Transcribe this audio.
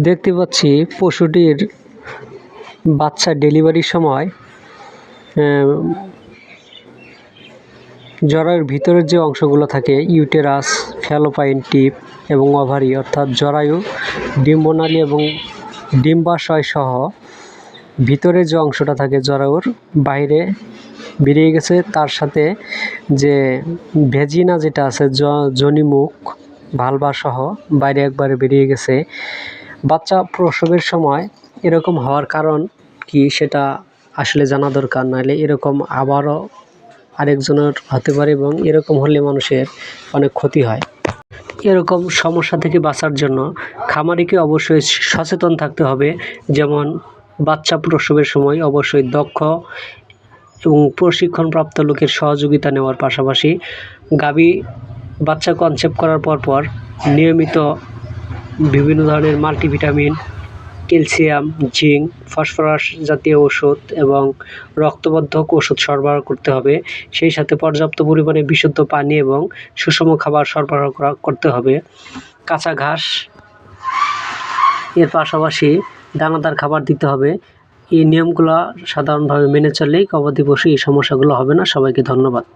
দেখতে পাচ্ছি পশুটির বাচ্চা ডেলিভারির সময় জরায়ুর ভিতরের যে অংশগুলো থাকে ইউটেরাস, ফ্যালোপাইন টিপ এবং ওভারি অর্থাৎ জরায়ু, ডিম্বনালী এবং ডিম্বাশয় সহ ভিতরে যে অংশটা থাকে জরায়ুর বাইরে বেরিয়ে গেছে। তার সাথে যে ভেজিনা যেটা আছে যোনিমুখ ভালভা সহ বাইরে একবারে বেরিয়ে গেছে। বাচ্চা প্রসবের সময় এরকম হওয়ার কারণ কি সেটা আসলে জানা দরকার, নাহলে এরকম আবারও আরেকজনের হতে পারে এবং এরকম হলে মানুষের অনেক ক্ষতি হয়। এরকম সমস্যা থেকে বাঁচার জন্য খামারিকে অবশ্যই সচেতন থাকতে হবে। যেমন বাচ্চা প্রসবের সময় অবশ্যই দক্ষ এবং প্রশিক্ষণপ্রাপ্ত লোকের সহযোগিতা নেওয়ার পাশাপাশি গাভী বাচ্চা কনসেপ্ট করার পর নিয়মিত বিভিন্ন ধরনের মাল্টিভিটামিন, ক্যালসিয়াম, জিঙ্ক, ফসফরাস জাতীয় ওষুধ এবং রক্তবর্ধক ওষুধ সরবরাহ করতে হবে। সেই সাথে পর্যাপ্ত পরিমাণে বিশুদ্ধ পানি এবং সুষম খাবার সরবরাহ করতে হবে। কাঁচা ঘাস এর পাশাপাশি দানাদার খাবার দিতে হবে। এই নিয়মগুলো সাধারণভাবে মেনে চললেই গবাদি পশু এই সমস্যাগুলো হবে না। সবাইকে ধন্যবাদ।